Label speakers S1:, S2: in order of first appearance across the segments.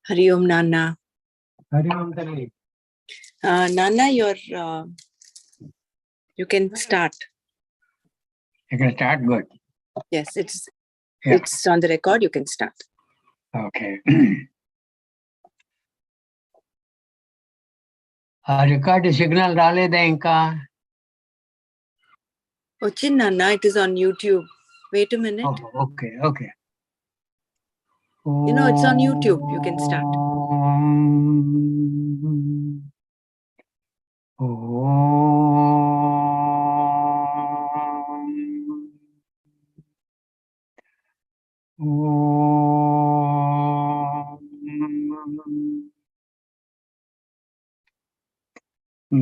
S1: Hari Om Nana.
S2: Hari Om Tali.
S1: Nana, you can start.
S2: You can start, good.
S1: Yes, it's on the record. You can start.
S2: Okay. Record signal डाले दें इनका.
S1: Oh, Nana, it is on YouTube. Wait a minute.
S2: Oh, okay.
S1: You know, it's on YouTube. You can start.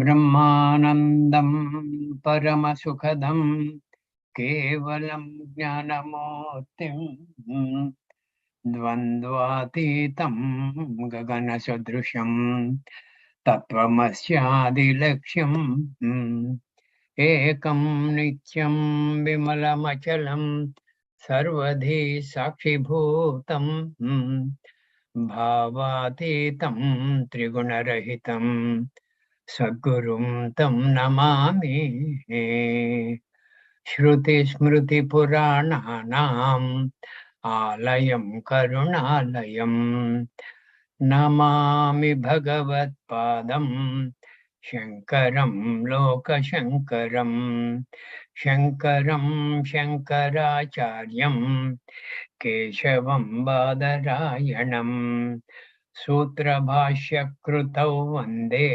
S2: ब्रह्मानंदं परमसुखदं केवलं ज्ञानमूर्तिं द्वन्द्वातीतं गगनसदृशं तत्त्वमस्यादिलक्ष्यम् एकं नित्यं विमलमचलं सर्वधी साक्षिभूतं भावातीतं त्रिगुणरहितं सद्गुरुं तं नमामि. श्रुतिस्मृतिपुराणानाम् आलयं करुणालयं नमामि भगवत्पादं शङ्करं लोकशङ्करं शङ्करं शङ्कराचार्यं केशवं बादरायणं सूत्रभाष्यकृतौ वन्दे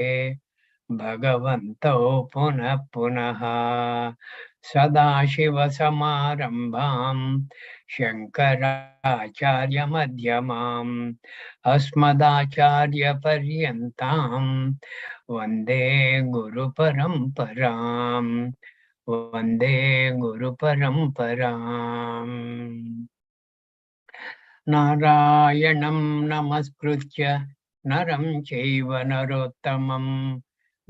S2: भगवन्तौ पुनः पुनः सदाशिवसमारम्भां शङ्कराचार्यमध्यमाम् अस्मदाचार्यपर्यन्तां वन्दे गुरुपरम्पराम्. नारायणं नमस्कृत्य नरं चैव नरोत्तमं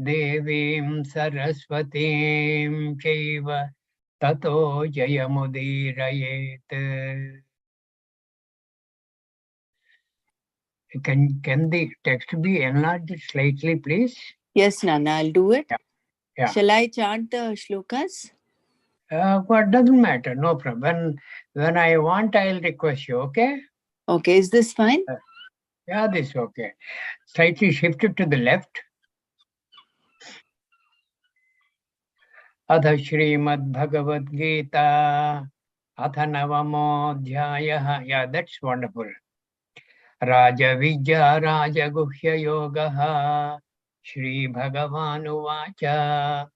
S2: देवीं सरस्वतीं चैव ततो जयमुदीरयेत्. Can the text be enlarged slightly, please?
S1: Yes, Nana, I'll do it.
S2: Yeah.
S1: Shall I chant the shlokas?
S2: What doesn't matter, no problem. When I want, I'll request you, okay?
S1: Okay, is this fine?
S2: Yeah, this is okay. Slightly shifted to the left. Adha Srimad Bhagavad Gita Atha Navamodhyayah. Yeah, that's wonderful. Raja Vidya Raja Guhya Yogaha Shri Bhagavanu Vacha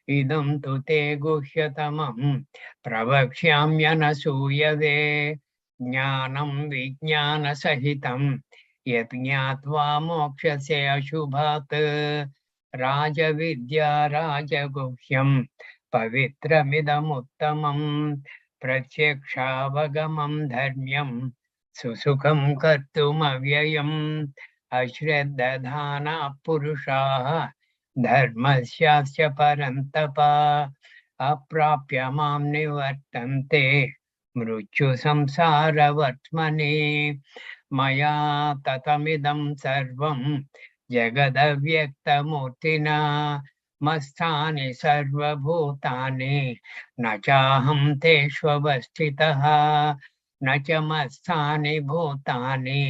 S2: Idam tu te guhyatamam pravakshyamyanasuyave jnanam vijnana sahitam yat jnatva mokshasya ashubhat raja vidya raja guhyam pavitramidam uttamam pratyakshaavagamam dharmyam susukham kartum avyayam ashraddhana purushaha धर्मस्यास्य परन्तपा अप्राप्य मां निवर्तन्ते मृत्यु संसारवर्त्मनि मया ततमिदं सर्वं जगदव्यक्तमूर्तिना मत्स्थानि सर्वभूतानि न चाहं तेष्वस्थितः न च मत्स्थानि भूतानि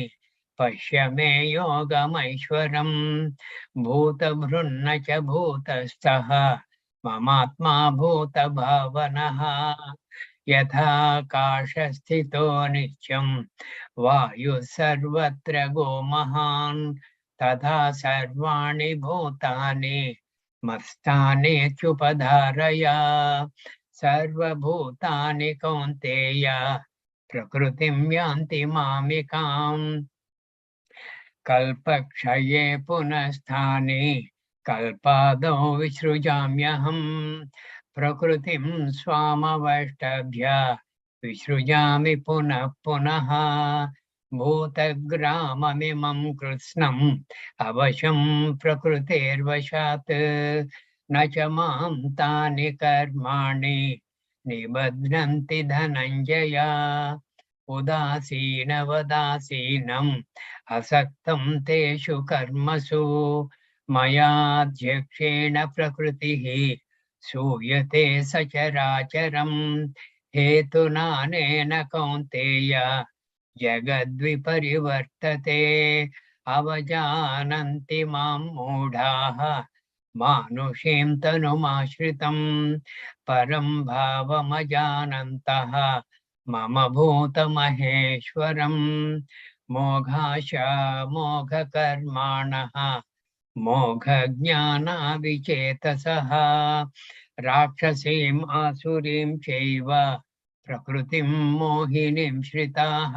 S2: पश्य मे योगमैश्वरम् भूतभृन्न च भूतस्थः ममात्मा भूतभावनः यथाकाशस्थितो नित्यं वायुः सर्वत्र गोमहान् तथा सर्वाणि भूतानि मत्स्थानि चुपधारय सर्वभूतानि कौन्तेय प्रकृतिं यान्ति मामिकाम् कल्पक्षये पुनस्तानि कल्पादौ विसृजाम्यहम् प्रकृतिं स्वामवष्टभ्य विसृजामि पुनः पुनः भूतग्राममिमं कृत्स्नम् अवशं प्रकृतेर्वशात् न च मां तानि कर्माणि निबध्नन्ति धनञ्जय उदासीनवदासीनम् असक्तं तेषु कर्मसु मयाध्यक्षेण प्रकृतिः सूयते सचराचरम् हेतुनानेन कौन्तेय जगद्विपरिवर्तते अवजानन्ति मां मूढाः मानुषीं तनुमाश्रितम् परं भावमजानन्तः मम भूतमहेश्वरम् मोघाश मोघकर्माणः मोघज्ञानाविचेतसः राक्षसीम् आसुरीं चैव प्रकृतिं मोहिनीं श्रिताः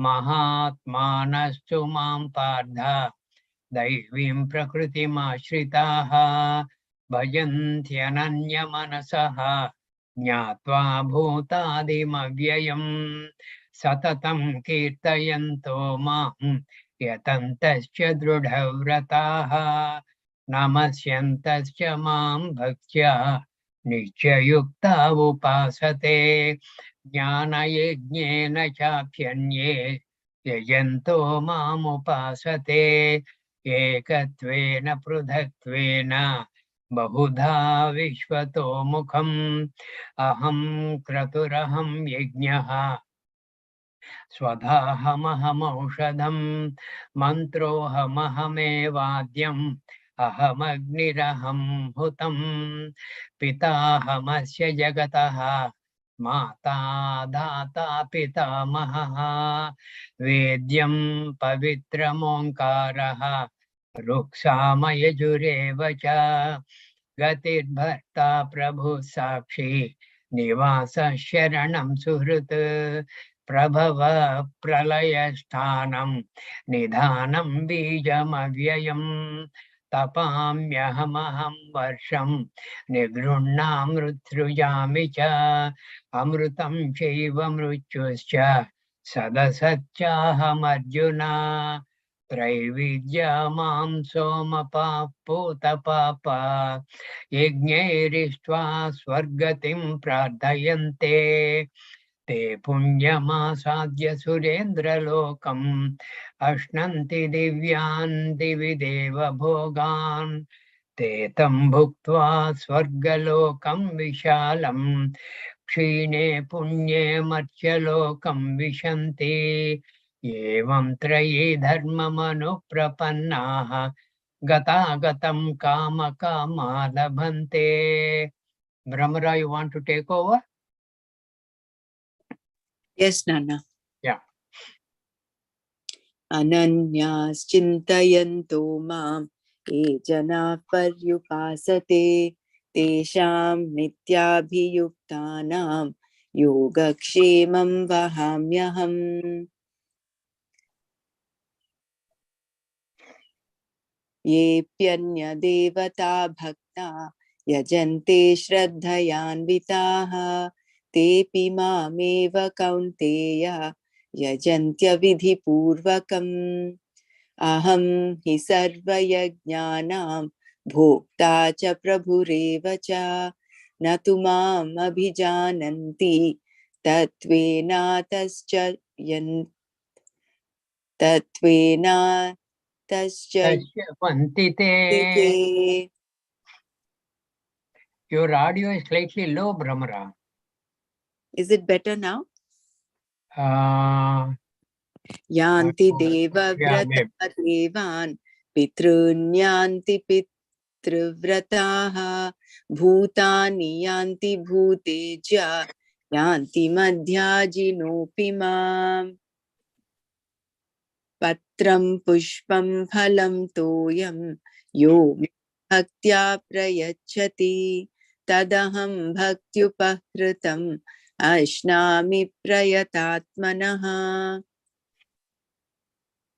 S2: महात्मानस्तु मां पार्थ दैवीं प्रकृतिमाश्रिताः भजन्त्यनन्यमनसः ज्ञात्वा भूतादिमव्ययम् सततं कीर्तयन्तो मां यतन्तश्च दृढव्रताः नमस्यन्तश्च मां भक्त्या नित्ययुक्ता उपासते ज्ञानयज्ञेन चाप्यन्ये यजन्तो मामुपासते एकत्वेन पृथक्त्वेन बहुधा विश्वतो मुखम् अहं क्रतुरहं यज्ञः स्वधाहमहमौषधम् मन्त्रोऽहमहमेवाद्यम् अहमग्निरहं हुतम् पिताहमस्य जगतः माता दाता पितामहः वेद्यं पवित्रमोङ्कारः रुक्सामयजुरेव च गतिर्भर्ता प्रभुः साक्षी निवासः शरणं सुहृत् प्रभव प्रलयस्थानं निधानं बीजमव्ययम् तपाम्यहमहं वर्षं निगृह्णामृत्सृजामि च अमृतं चैव मृत्युश्च सदसच्चाहमर्जुन त्रैविद्या मां सोमपाः पूतपापा यज्ञैरिष्ट्वा स्वर्गतिं प्रार्थयन्ते ते पुण्यमासाद्य सुरेन्द्रलोकम् अश्नन्ति दिव्यान् दिवि देव भोगान् ते तं भुक्त्वा स्वर्गलोकं विशालं क्षीणे पुण्ये मर्त्यलोकं विशन्ति एवं त्रयी धर्ममनुप्रपन्नाः गतागतं कामकामा लभन्ते. Brahmara, you want to take over?
S1: Yes, Nana.
S2: Yeah.
S1: अनन्याश्चिन्तयन्तो माम् ये जनाः पर्युपासते तेषां नित्याभियुक्तानां योगक्षेमं वहाम्यहम्. येऽप्यन्यदेवता भक्ता यजन्ते श्रद्धयान्विताः तेऽपि मामेव कौन्तेय यजन्त्यविधिपूर्वकम्. अहं हि सर्वयज्ञानां भोक्ता च प्रभुरेव च न तु माम् अभिजानन्ति तत्त्वेनातश्च
S2: Your audio is slightly low, Brahmara.
S1: Is it better now? Yanti deva vrata devan pitrunyanti pitruvrataha bhutani yanti bhuteja yanti madhyajinopi mam. Patram pushpam phalam toyam yo bhaktya prayachati tadaham bhaktyupahritam ashnami prayatatmanaha.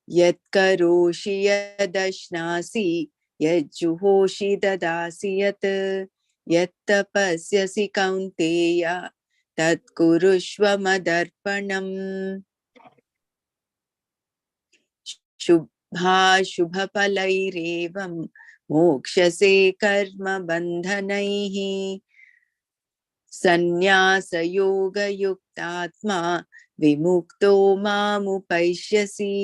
S1: Yat karoshi yadashnasi yajjuhoshi dadasi yat yat tapasyasi kaunteya tat kurushva madarpanam. Shubha shubhapalairevam mokshase karma bandhanaihi Sannyasa yoga yuktatma vimukto mamupaishyasi.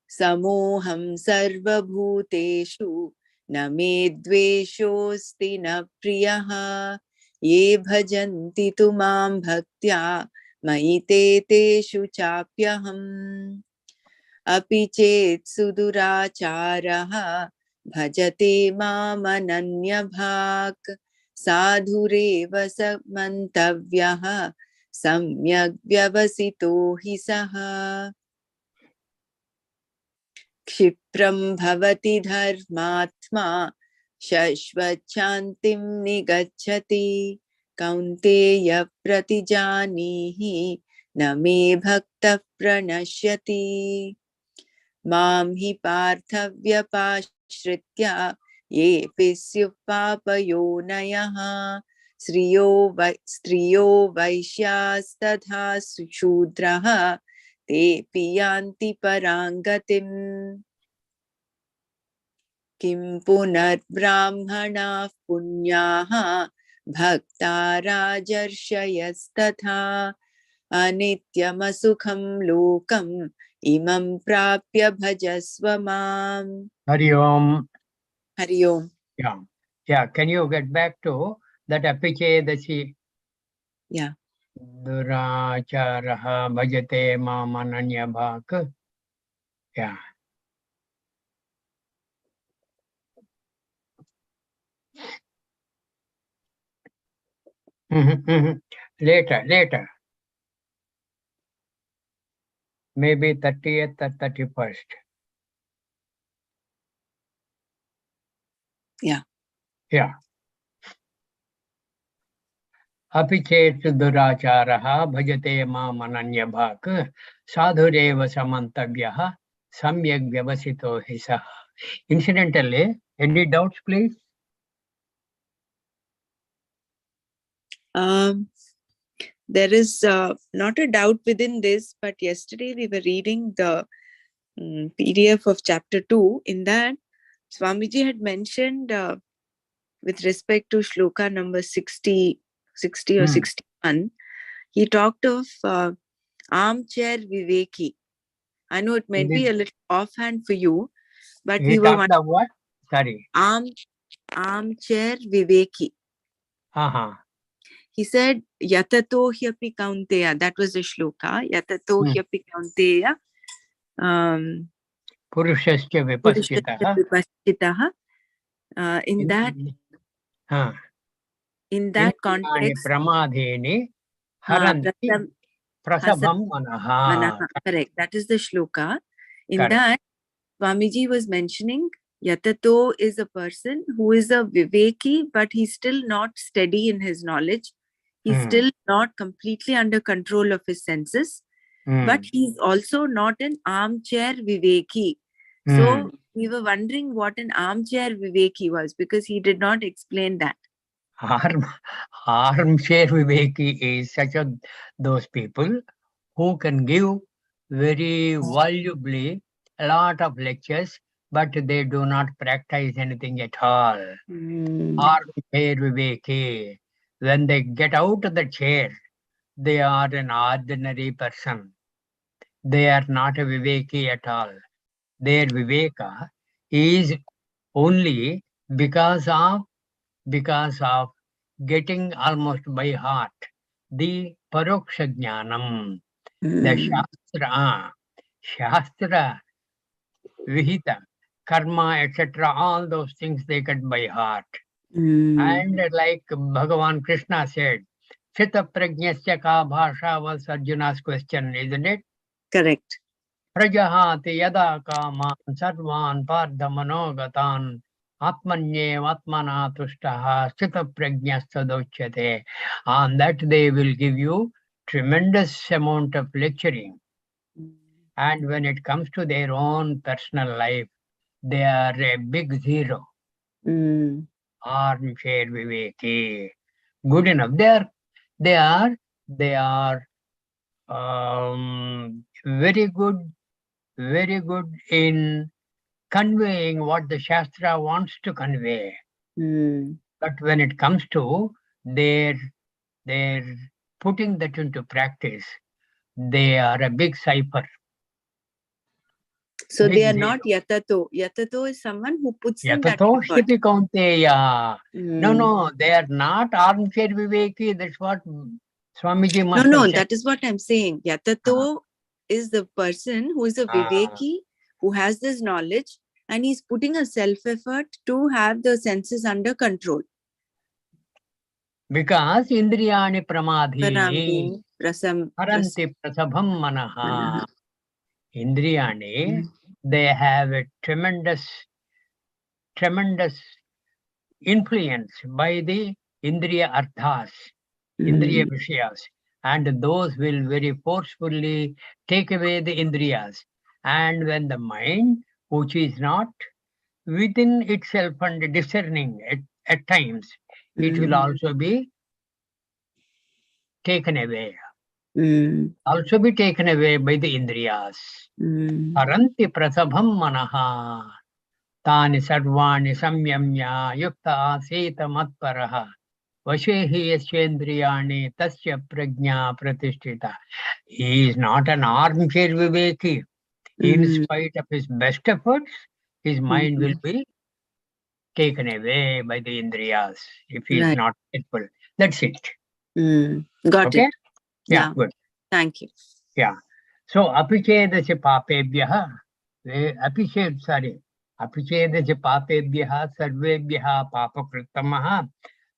S1: Samoham sarva bhuteshu na me dveshosti na priyaha ye bhajanti tu mam bhaktya maite teshu chapyaham. Api chet suduracharaha bhajate mamananya bhak sadhureva samantavyaha samyak vyavasito hi saha. Kshipram bhavati dharmatma shashvachantim nigacchati kaunteya pratijanihi na me bhakta pranashyati. Mam hi parthavyapashritya ye pisyu papayonayaha striyo vaishyastadha sushudраha te piyanti parangatim. Kim punar brahmana punyaha bhakta rajarshyastatha anityamasukham lokam imam prapya bhajasva mam.
S2: Hari Om.
S1: Hari Om.
S2: Yeah. Can you get back to that apichedasi?
S1: Yeah.
S2: Duracharaha bhajate mamananya bhak. Yeah. Later. Maybe 30th or 31st.
S1: Yeah.
S2: Api chet duracharaha bhajate mamananya bhak sadhureva samantavyaha samyak vyavasito hisaha. Incidentally, any doubts, please?
S1: There is not a doubt within this, but yesterday we were reading the PDF of chapter 2. In that, Swamiji had mentioned with respect to shloka number 60 or 61, he talked of armchair viveki. I know it might be a little offhand for you, but
S2: He talked of what? Sorry.
S1: Armchair viveki. He said, Yatato hyapi kaunteya. That was the shloka. Yatato hyapi kaunteya.
S2: Purushasya vipaschitaha.
S1: In that context,
S2: pramadheni haranti prasabham manaha.
S1: Correct. That is the shloka. In that, Swamiji was mentioning Yatato is a person who is a viveki, but he's still not steady in his knowledge. He's still not completely under control of his senses, but he's also not an armchair viveki. So we were wondering what an armchair viveki was, because he did not explain that.
S2: Armchair viveki is such a those people who can give very volubly a lot of lectures, but they do not practice anything at all. Armchair viveki. When they get out of the chair, they are an ordinary person. They are not a viveki at all. Their viveka is only because of getting almost by heart the paroksha jnanam, the shastra, vihita, karma, etc. All those things they get by heart. And like Bhagavan Krishna said, Chita prajnasya ka bhasha was Arjuna's question, isn't it?
S1: Correct.
S2: Prajahati yada kaman sarvan pardhamanogatan atmanyev atmana tushtaha chita prajnasadochyate. On that they will give you tremendous amount of lecturing. And when it comes to their own personal life, they are a big zero. Armchair viveki. Good enough. They are very good in conveying what the Shastra wants to convey. But when it comes to their putting that into practice, they are a big cipher.
S1: So
S2: Big
S1: they are
S2: zero.
S1: not yatato. Yatato is someone who puts in that
S2: Yatato
S1: effort.
S2: shiti kaunteya. No, they are not armchair viveki. That's what Swamiji must have said.
S1: That is what I'm saying. Yatato is the person who is a viveki, who has this knowledge, and he's putting a self-effort to have the senses under control.
S2: Because indriyani pramadhini haranti prasabham manaha. Indriyani, they have a tremendous influence by the indriya arthas, indriya vishayas, and those will very forcefully take away the indriyas. And when the mind, which is not within itself and discerning at times, it will also be taken away. Also be taken away by the indriyas. Haranti prasabham manaha. Tani sarvani samyamya yukta asita matparaha. Vashehi yasyendriyani tasya prajna pratishtita. He is not an armchair viveki. In spite of his best efforts, his mind will be taken away by the indriyas if he is not faithful. That's it.
S1: Got it.
S2: Yeah, good.
S1: Thank you.
S2: Yeah. So, apichedasya papebhyaha, apichedasya papebhyaha sarvebhyaha papakritamaha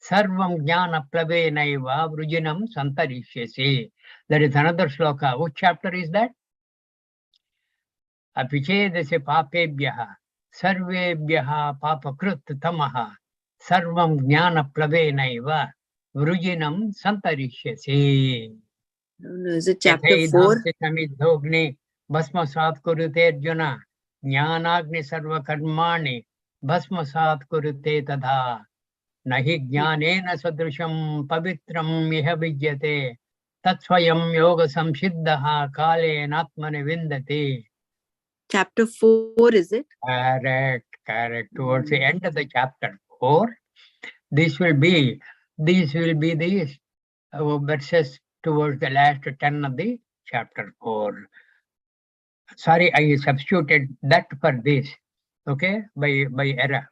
S2: sarvam jnana plavenaiva vrujinam santarishyasi. That is another sloka. Which chapter is that? Apichedasya papebhyaha sarvebhyaha papakritamaha sarvam jnana plavenaiva vrujinam santarishyasi.
S1: Is it chapter 4?
S2: समिद्धोग्नि भस्मसात् कुरुते अर्जुन ज्ञानाग्नि सर्वकर्माणि भस्मसात् कुरुते तथा न हि ज्ञानेन सदृशं पवित्रम् इह विद्यते तत्स्वयं योग संसिद्धः कालेनात्मनि विन्दति.
S1: Chapter 4, is it?
S2: Correct. Towards the end of the chapter 4, these will be the verses towards the last 10 of the chapter 4. Sorry, I substituted that for this, okay, by error.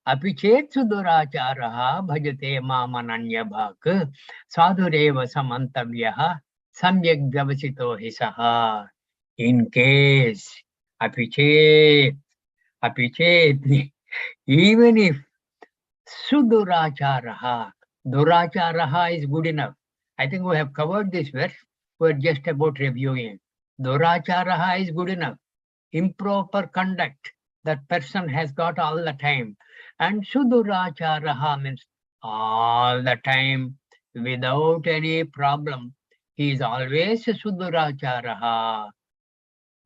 S2: Api chet suduracharaha bhajate mamananya bhak sadhureva samantavyaha samyak vyavasito hisaha. In case, api chet, even if suduracharaha, duracharaha is good enough. I think we have covered this verse. We're just about reviewing. Duracharaha is good enough. Improper conduct that person has got all the time. And suduracharaha means all the time without any problem. He is always suduracharaha.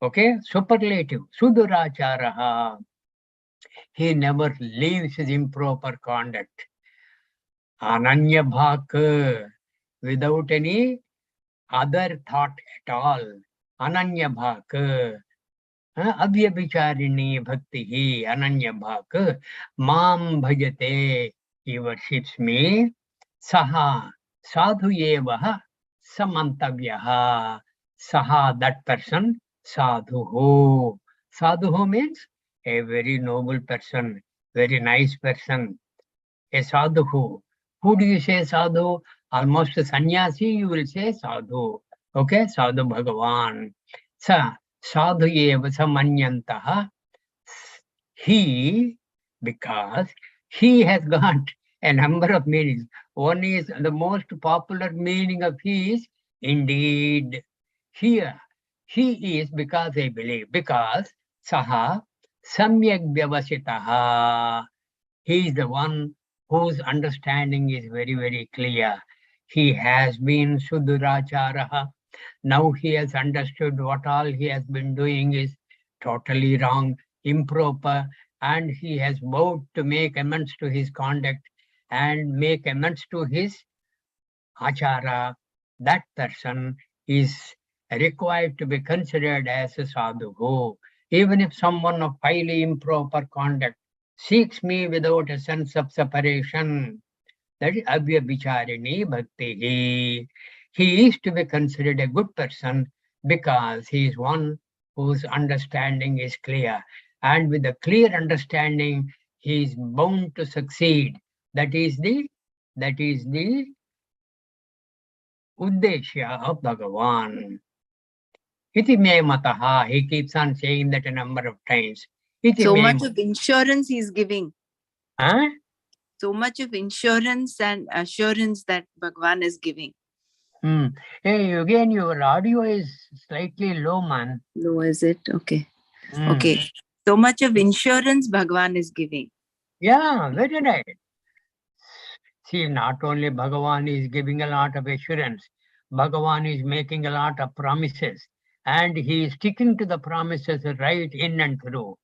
S2: Okay, superlative, suduracharaha. He never leaves his improper conduct. Ananya bhak, without any other thought at all. Ananya bhak. Avyabhicharini bhakti ananya bhak mam bhajate. He worships me. Saha sadhu evaha samantavyaha. Saha, that person, sadhuho. Sadhuho means a very noble person, very nice person. A sadhu. Who do you say sadhu? Almost a sannyasi, you will say sadhu. Okay, sadhu Bhagavan. Sa sadhu eva samanyantaha. He, because he has got a number of meanings. One is the most popular meaning of he is indeed. Here, he is because I believe, because saha samyak vyavasitaha. He is the one whose understanding is very, very clear. He has been Suduracharaha. Now he has understood what all he has been doing is totally wrong, improper, and he has vowed to make amends to his conduct and make amends to his achara. That person is required to be considered as a sadhu. Even if someone of highly improper conduct seeks me without a sense of separation. That is Abhyabicharini Bhakti. He is to be considered a good person because he is one whose understanding is clear. And with a clear understanding, he is bound to succeed. That is the Uddeshya of Bhagavan. Iti me mataha. He keeps on saying that a number of times. Iti
S1: So
S2: me
S1: much of insurance he's giving.
S2: Huh?
S1: So much of insurance and assurance that Bhagwan is giving.
S2: Hey, again, your audio is slightly low, man.
S1: Low is it? Okay. Okay. So much of insurance Bhagwan is giving.
S2: Yeah, very right. See, not only Bhagavan is giving a lot of assurance, Bhagavan is making a lot of promises, and he is sticking to the promises right in and through.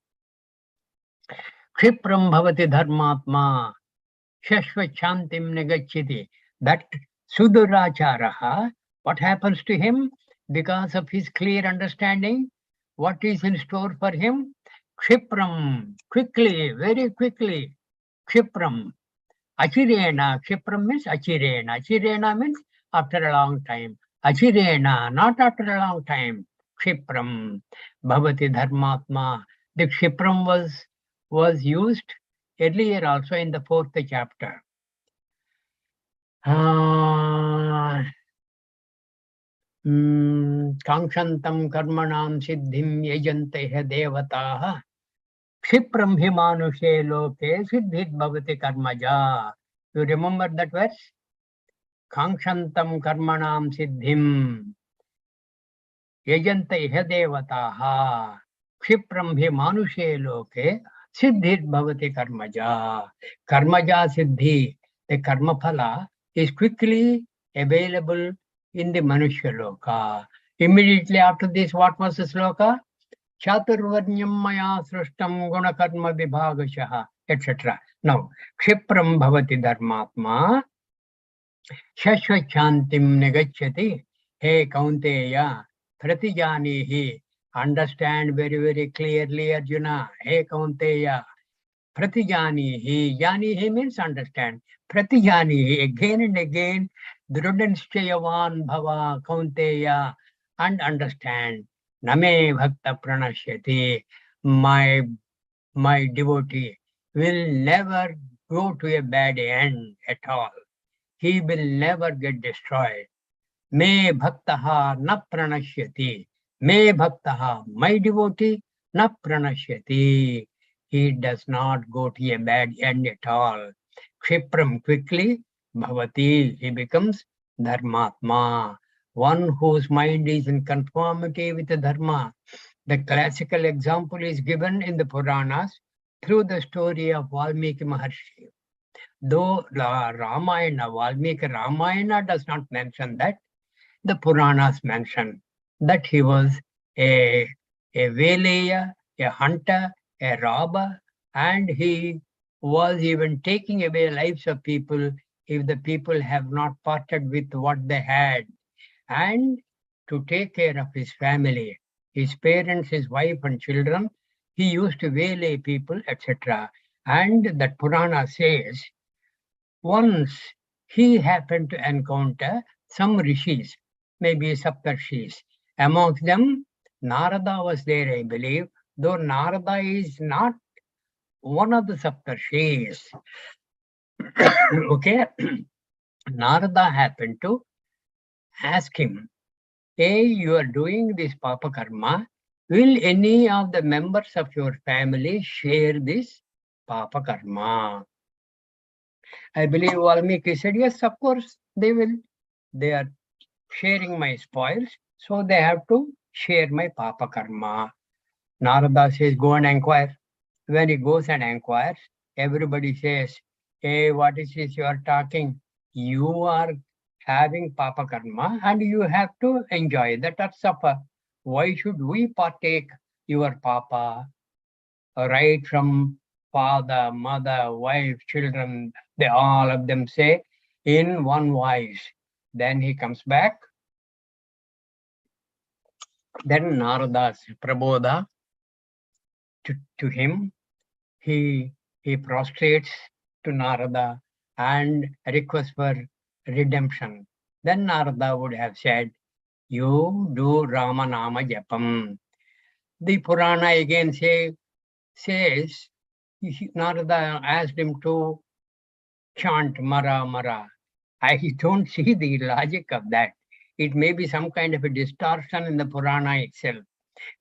S2: Kshipram bhavati dharmatma, shashvachantim negachyati. That Suduracharaha, what happens to him because of his clear understanding? What is in store for him? Kshipram, quickly, very quickly. Kshipram. Achirena, Kshipram means Achirena. Achirena means after a long time. Achirena, not after a long time. Kshipram, Bhavati Dharmatma. The Kshipram was used earlier also in the 4th chapter. Kangshantam karmanam siddhim yajante devataha. Kshipram hi manushe loke siddhit bhavati karmaja. You remember that verse? Kangshantam karmanam siddhim yajante iha devataha. Kshipram hi manushe loke siddhit bhavati karmaja. Karmaja siddhi, the karma phala, is quickly available in the Manushya Loka. Immediately after this, what was the sloka? Chaturvarnyam maya srishtam gunakarma vibhagashaha, etc. Now, Kshipram bhavati dharmatma shashvachantim negachyati. Hey Kaunteya, pratijanihi. Understand very, very clearly, Arjuna. Hey Kaunteya, pratijanihi. Janihi means understand. Pratijanihi, again and again, drudhanshchayavan bhava Kaunteya, and understand. Name bhakta pranashyati. My devotee will never go to a bad end at all. He will never get destroyed. Me bhaktaha na pranashyati. Me bhaktaha, my devotee, na pranashyati. He does not go to a bad end at all. Kshipram, quickly, bhavati, he becomes dharmatma. One whose mind is in conformity with the dharma. The classical example is given in the Puranas through the story of Valmiki Maharshi. Though Ramayana, Valmiki Ramayana does not mention that, the Puranas mention that he was a Veleya, a hunter, a robber, and he was even taking away lives of people if the people have not parted with what they had. And to take care of his family, his parents, his wife and children, he used to waylay people, etc. And that Purana says, once he happened to encounter some rishis, maybe Saptarshis. Amongst them, Narada was there, I believe, though Narada is not one of the Saptarshis. Okay? Narada happened to ask him, hey, you are doing this Papa Karma. Will any of the members of your family share this Papa Karma? I believe Valmiki said, yes, of course, they will. They are sharing my spoils, so they have to share my Papa Karma. Narada says, go and inquire. When he goes and inquires, everybody says, hey, what is this you are talking? You are having Papa Karma and you have to enjoy that or suffer. Why should we partake your Papa? Right from father, mother, wife, children, they all of them say in one voice. Then he comes back. Then Narada's Prabodha to him, he he prostrates to Narada and requests for redemption. Then Narada would have said, you do Rama Nama Japam. The Purana again says, Narada asked him to chant Mara Mara. I don't see the logic of that. It may be some kind of a distortion in the Purana itself,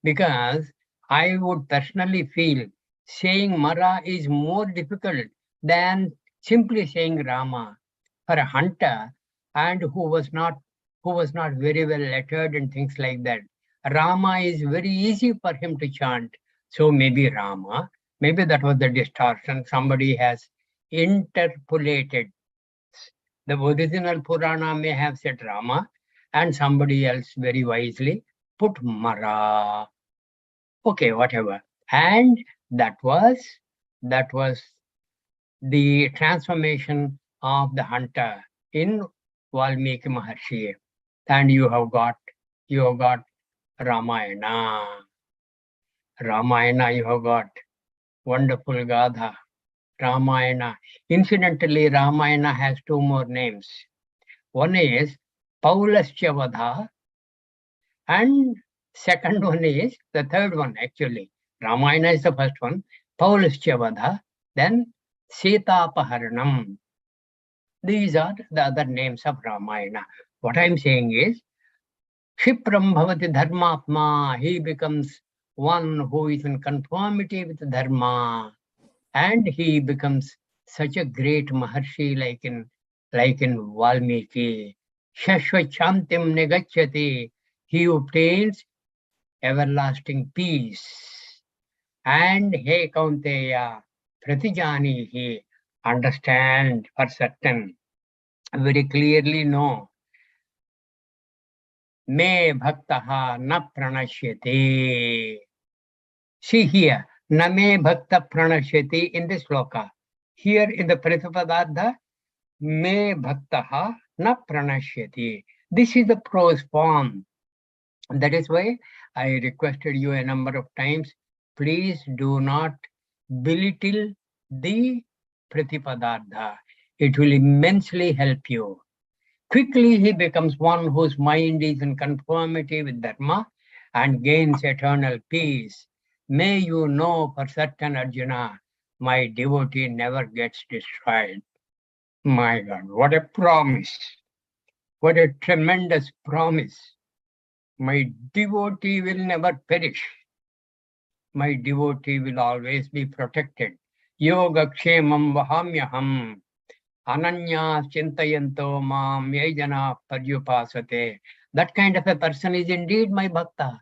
S2: because I would personally feel saying Mara is more difficult than simply saying Rama. For a hunter and who was not very well lettered and things like that, Rama is very easy for him to chant. So maybe Rama, maybe that was the distortion. Somebody has interpolated. The original Purana may have said Rama, and somebody else very wisely put Mara. Okay, whatever. And that was the transformation of the hunter in Valmiki Maharshi. And you have got Ramayana. Ramayana, you have got wonderful Gadha. Ramayana. Incidentally, Ramayana has two more names. One is Paulasya Vadha, and second one is the third one actually. Ramayana is the first one, Paulasya Vadha, then Sita Paharanam. These are the other names of Ramayana. What I'm saying is, Shipram Bhavati Dharmatma, he becomes one who is in conformity with Dharma, and he becomes such a great Maharshi like in Valmiki. Shashvachantim negachyati, he obtains everlasting peace. And He Kaunteya, Pratijanihi, understand for certain, very clearly know. Me bhaktaha na pranashyati. See here, na me bhakta pranashyati in this sloka. Here in the Pratipadartha, me bhaktaha na pranashyati. This is the prose form. That is why I requested you a number of times, please do not belittle the Pratipadartha. It will immensely help you. Quickly he becomes one whose mind is in conformity with Dharma and gains eternal peace. May you know for certain, Arjuna, my devotee never gets destroyed. My God, what a promise! What a tremendous promise! My devotee will never perish. My devotee will always be protected. Yoga kshemam vahamyaham. Ananya chintayanto mam yajana paryupasate. That kind of a person is indeed my bhakta.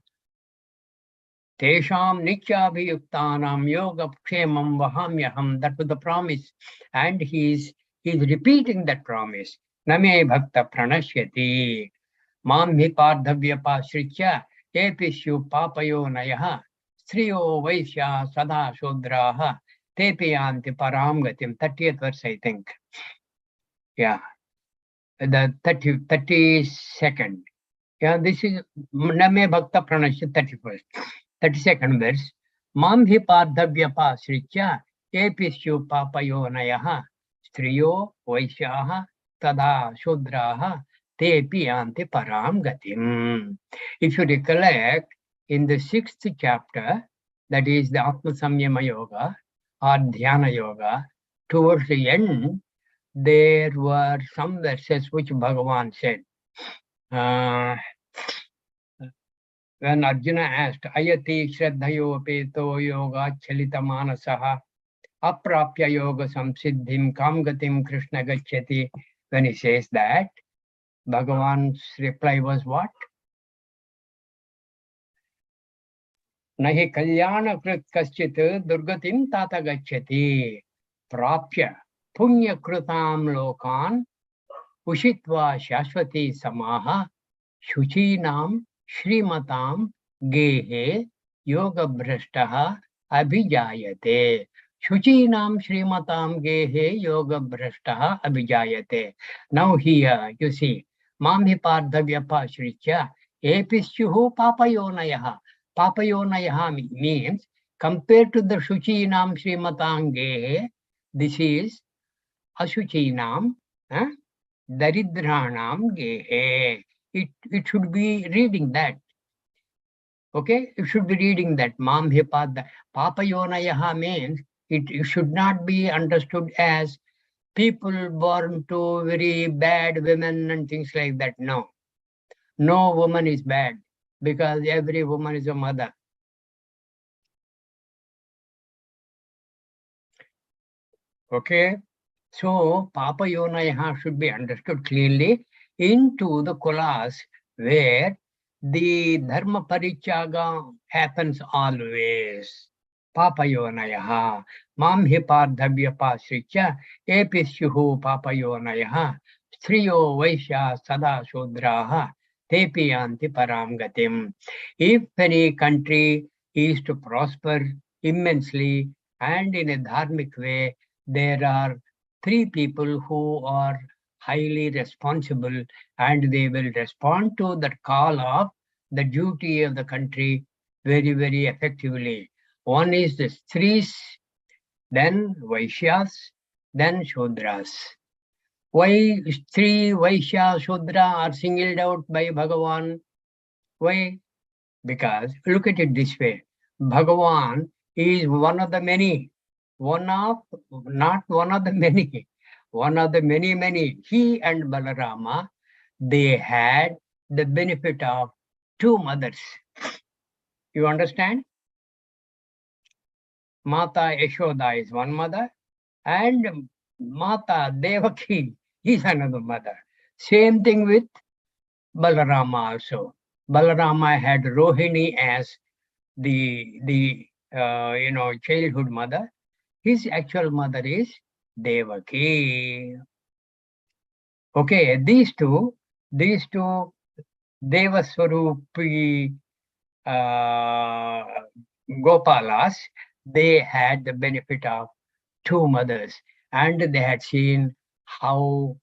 S2: Tesham nityabhiyuktanam yoga kshemam vahamyaham. That was the promise. And he's repeating that promise. Name bhakta pranashyati. Mam hi pardhavyapashritya epishu papayo nayaha. Striyo vaishya sada shodraha. Tepiyanti param gatim. 30th verse, I think. Yeah, the 32nd. Yeah, this is Name Bhakta Pranasya 31st. 32nd verse. Mam hi pardhavya sritya episyu papayo nayaha striyo vaishyaha tada shudraha tepi yanti param gatim. If you recollect, in the 6th chapter, that is the Atma Samyama Yoga or Dhyana Yoga, towards the end, there were some verses which Bhagavan said. When Arjuna asked, Ayati Shraddhayo Peto Yoga Chalita Manasaha Aprapya Yoga Samsiddhim Kamgatim Krishna Gachyati, when he says that, Bhagavan's reply was what? Nahi Kalyana Krit Kaschit Durgatim Tata Gachyati Prapya Punya Krutam Lokan Ushitva Shashwati Samaha Shuchinam Shrimatam Gehe Yoga Brashtaha Abhijayate. Shuchinam Shrimatam Gehe Yoga Brashtaha Abhijayate. Now here you see, Mamhi Pardhavyapa Shricha Epishuhu Papayonayaha. Papayonayaha means Compared to the Shuchinam Srimatange, this is Ashuchinam, Daridranam Gehe. It should be reading that. Okay, you should be reading that. Mam Hipad Papayonayaha means it should not be understood as people born to very bad women and things like that. No. No woman is bad because every woman is a mother. Okay. So Papa Yonayaha should be understood clearly into the kulas where the dharma parichaga happens always. Papa Yonayaha. Mam hipardhavya pasricha episyuhu Papa Yonayaha. Striyo Vaishya Sada Shudraha Tepi Yanti Param Gatim. If any country is to prosper immensely and in a dharmic way, there are three people who are highly responsible and they will respond to the call of the duty of the country very, very effectively. One is the Stris, then Vaishyas, then Shudras. Why Stri, Vaishya, Shudra are singled out by Bhagavan? Why? Because look at it this way. Bhagavan is one of the many, not one of the many, one of the many, many. He and Balarama, they had the benefit of two mothers. You understand? Mata Yashoda is one mother, and Mata Devaki is another mother. Same thing with Balarama also. Balarama had Rohini as the childhood mother. His actual mother is Devaki. Okay, these two Devaswarupi Gopalas, they had the benefit of two mothers, and they had seen how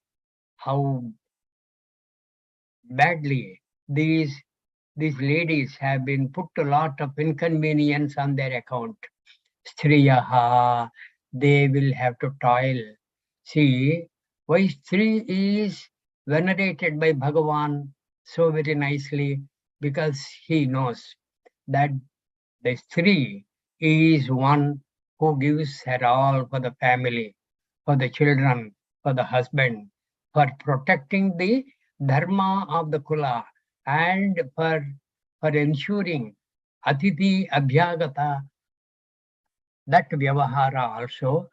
S2: badly these ladies have been put a lot of inconvenience on their account. Striyaha, they will have to toil. See, why Stri is venerated by Bhagavan so very nicely? Because he knows that the Stri is one who gives her all for the family, for the children, for the husband, for protecting the dharma of the kula, and for ensuring Atiti Abhyagata, that Vyavahara also,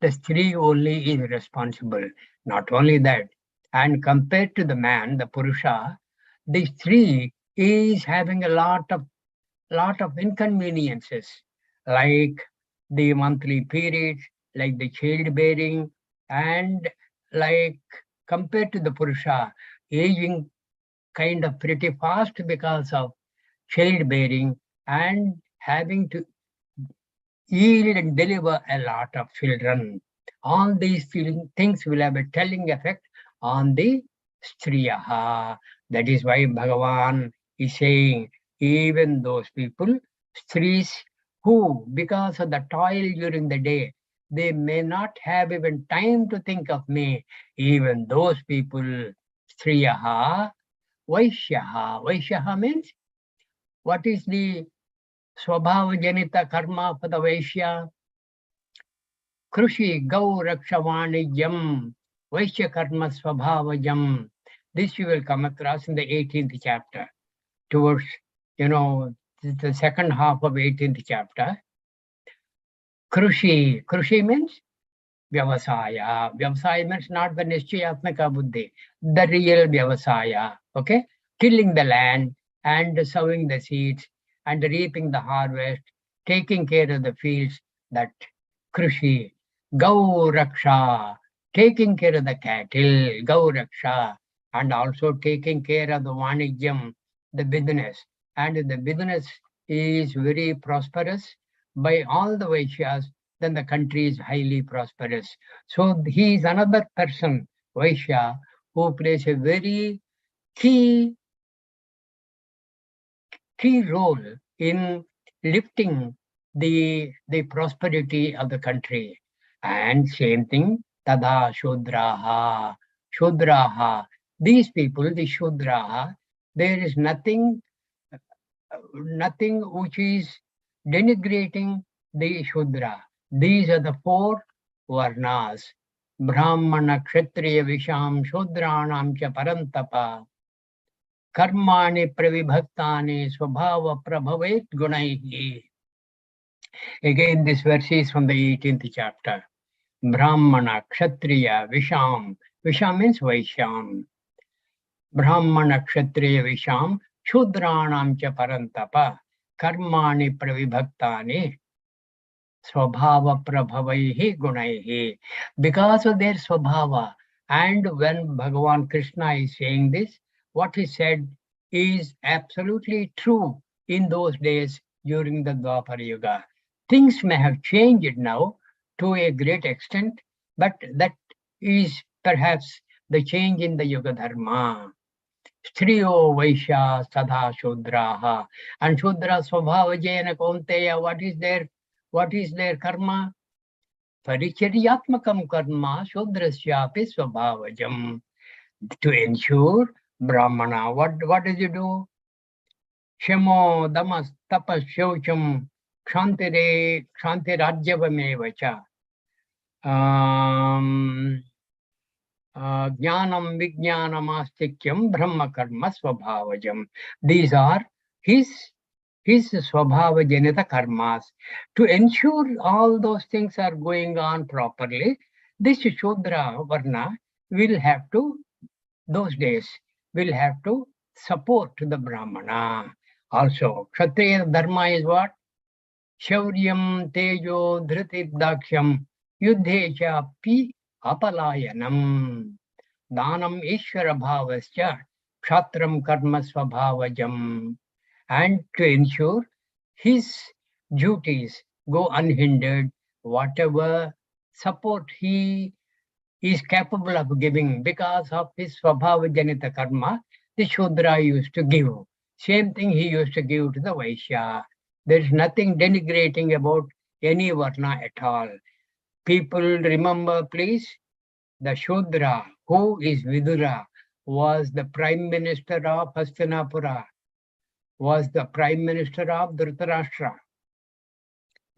S2: the Stri only is responsible. Not only that, and compared to the man, the Purusha, the Stri is having a lot of inconveniences, like the monthly periods, like the childbearing, and like compared to the Purusha, aging kind of pretty fast because of childbearing and having to yield and deliver a lot of children. All these things will have a telling effect on the Striyaha. That is why Bhagavan is saying, even those people, Stris, who, because of the toil during the day, they may not have even time to think of me. Even those people, Striyaha, Vaishyaha. Vaishyaha means, what is the Swabhava Janita karma for the Vaishya? Krushi Gau Rakshavanijam Vaishya Karma Swabhavajam. This you will come across in the 18th chapter, towards, the second half of 18th chapter. Krushi means Vyavasaya. Vyavasaya means not the Nishchayatmaka Buddhi, the real Vyavasaya. Okay? Tilling the land and sowing the seeds and reaping the harvest, taking care of the fields, that Krushi. Gau Raksha, taking care of the cattle, Gau Raksha, and also taking care of the Vanijam, the business. And if the business is very prosperous by all the Vaishyas, then the country is highly prosperous. So he is another person, Vaishya, who plays a very key role in lifting the prosperity of the country. And same thing, tada shudraha, shudraha. These people, the shudraha, there is nothing which is denigrating the Shudra. These are the four Varnas. Brahmana, Kshatriya, Visham, Shudranam cha Parantapa. Karmani pravibhaktani svabhava prabhavet gunaihi. Again, this verse is from the 18th chapter. Brahmana, Kshatriya, Visham. Visham means Vaishyam. Brahmana, Kshatriya, Visham. Shudranam cha Parantapa. Karmani pravibhaktani swabhava prabhavaihi gunaihi. Because of their swabhava. And when Bhagavan Krishna is saying this, what he said is absolutely true in those days during the Dwapara Yuga. Things may have changed now to a great extent, but that is perhaps the change in the Yuga Dharma. Striyo Vaishya Sadha Shudraha. And Shudra Swabhava Jena Kaunteya, what is their karma? Paricharyatmakam karma Shudrasyapi Swabhavajam. To ensure Brahmana, what does he do? Shamo Damas Tapas Shaucham Kshantirajyavamevacha. Jnanam Vijnanamastikyam Brahma Karma Swabhavajam. These are his Swabhava Janita karmas. To ensure all those things are going on properly, this Shudra Varna will have to, those days, will have to support the Brahmana. Also, Kshatriya Dharma is what? Shauryam Tejo Dhriti Daksham Yuddhe cha pi apalayanam. Danam Ishvara Bhavascha Kshatram Karma Swabhavajam. And to ensure his duties go unhindered, whatever support he is capable of giving because of his Swabhava Janita Karma, the Shudra used to give. Same thing he used to give to the Vaishya. There is nothing denigrating about any Varna at all. People remember, please, the Shudra, who is Vidura, was the Prime Minister of Hastinapura, was the Prime Minister of Dhritarashtra.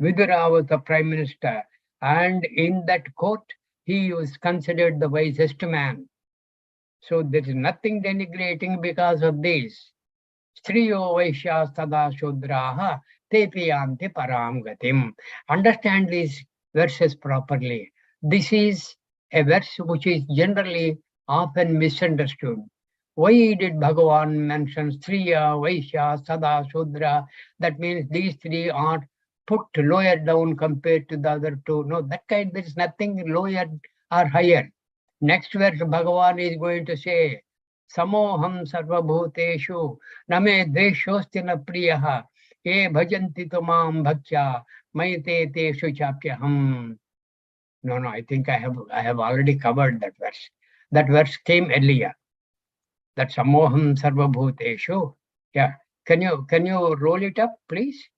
S2: Vidura was the Prime Minister, and in that court, he was considered the wisest man. So there is nothing denigrating because of this. Striyo Vaishya Sada Shudraha Tepiyanti Param Gatim. Understand these verses properly. This is a verse which is generally often misunderstood. Why did Bhagavan mention Striya, Vaishya, Sada, Shudra? That means these three are put lower down compared to the other two. No, that kind, there is nothing lower or higher. Next verse, Bhagavan is going to say, Samoham sarvabhuteshu name dveshosti na priyaha ye bhajanti tumam bhaktya maite teshu chapyaham. No, I think I have already covered that verse. That verse came earlier. That Samoham sarvabhuteshu. Yeah. Can you roll it up, please?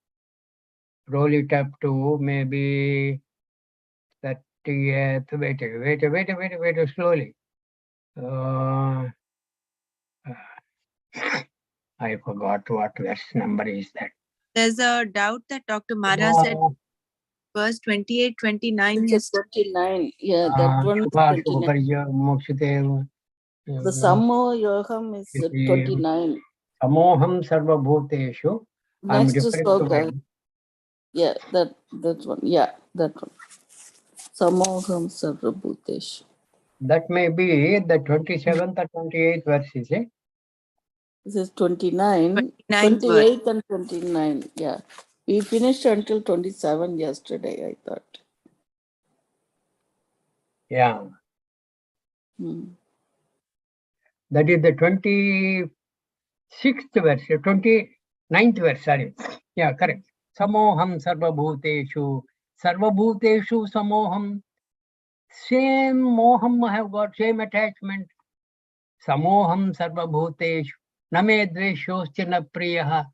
S2: Roll it up to maybe 30th. Wait, slowly. I forgot what verse number is that.
S1: There's a doubt that Dr. Mara said verse 28, 29.
S3: It's 29. Yeah, that one is 29. The Samo Yoham is 29.
S2: Samoham Sarva Bhuteshu.
S3: Next is Sloka. Yeah, that one. Yeah, that one. Samoham Sarva Bhuteshu.
S2: That may be the 27th or 28th verse, is it?
S3: This is 29, 28 and 29. Yeah. We finished until 27 yesterday, I thought.
S2: Yeah. That is the 26th verse, 29th verse, sorry. Yeah, correct. Samoham sarvabhuteshu. Sarvabhuteshu samoham. Same moham have got same attachment. Samoham sarvabhuteshu. Name dveshoscha na priyaha.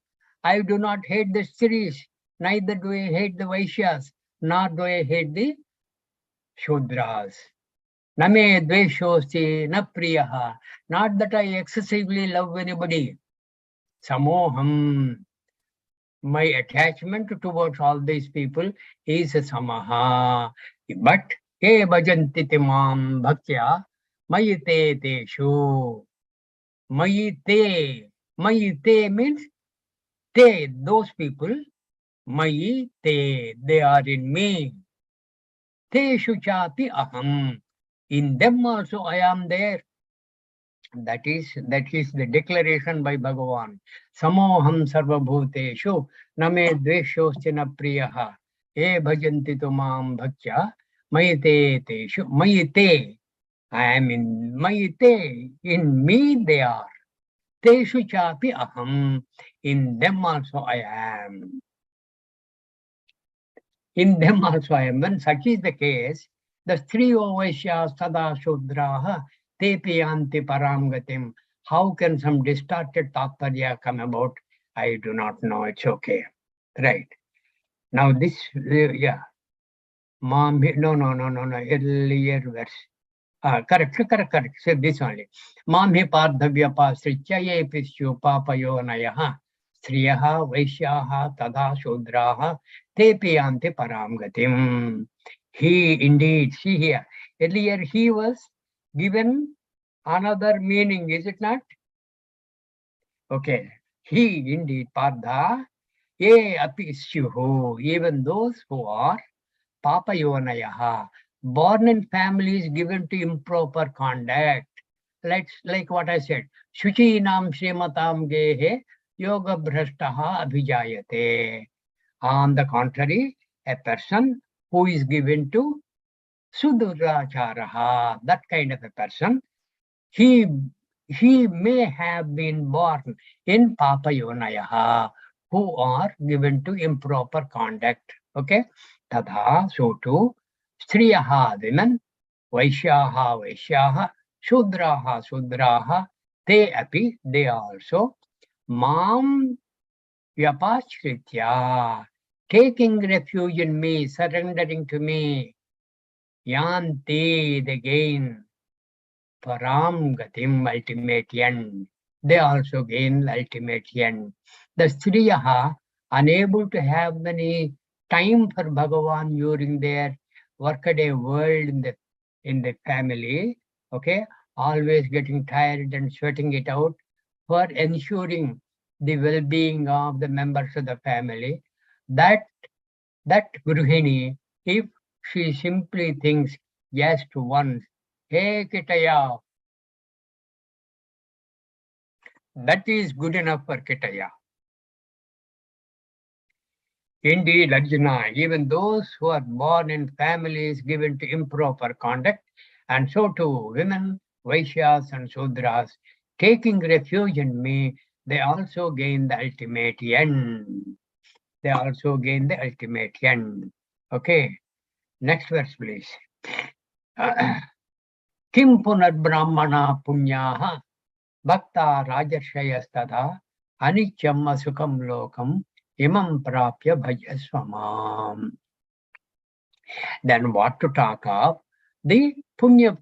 S2: I do not hate the series. Neither do I hate the Vaishyas, nor do I hate the Shudras. Name dveshosti na priyaha. Not that I excessively love anybody. Samoham. My attachment towards all these people is samaha. But ye bhajanti timam bhaktya mayite teshu. Mayite. Mayite means they, those people. Mayite, they are in me. Teshu chapi aham. In them also I am there. That is the declaration by Bhagavan. Samoham sarvabhuteshu name dveshoscha na priyaha. E bhajanti tumam bhaktya mayite teshu. Mayite. I am in mayite. In me they are. Teshu chapi aham. In them also I am. In them also I am. When such is the case, the Striyo Vaishyas Sada Shudraha Tepi Anti Paramgatim. How can some distorted Tattparya come about? I do not know. It's okay. Right. Now this, yeah. Mom, no. Earlier verse. Correct. So this only. Mom hi pardhavya pasricha ye pisyu papayo nayaha. Striyaha Vaishyaha Tada Shudraha Tepi Ante Param Gatim. He indeed, see here. Earlier he was given another meaning, is it not? Okay. He indeed, Pardha, ye apisyuhu, even those who are papayonayaha, born in families given to improper conduct. Like what I said, Shuchinam Shrimatam Gehe Yoga Bhrashtaha Abhijayate. On the contrary, a person who is given to Suduracharaha, that kind of a person, he may have been born in Papayonayaha, who are given to improper conduct. Okay? Tadha, so too, Striyaha, women, Vaishyaha, Shudraha, te api, they also, Mam Vyapachritya, taking refuge in me, surrendering to me, Yanti, they gain, Param Gatim, ultimate end. They also gain ultimate end. The Striyaha, unable to have many time for Bhagavan during their workaday world in the family, okay, always getting tired and sweating it out for ensuring the well-being of the members of the family. That Gruhini, if she simply thinks just once, hey Kitaya, that is good enough for Kitaya. Indeed, Arjuna, even those who are born in families given to improper conduct, and so too women, Vaishyas and Sudras, taking refuge in me, they also gain the ultimate end. They also gain the ultimate end. Okay, next verse, please. Kim punar brahmana punyaha bhakta rajarshayastadha anityam asukam lokam imam prapya bhajasvamam. Then what to talk of? The punya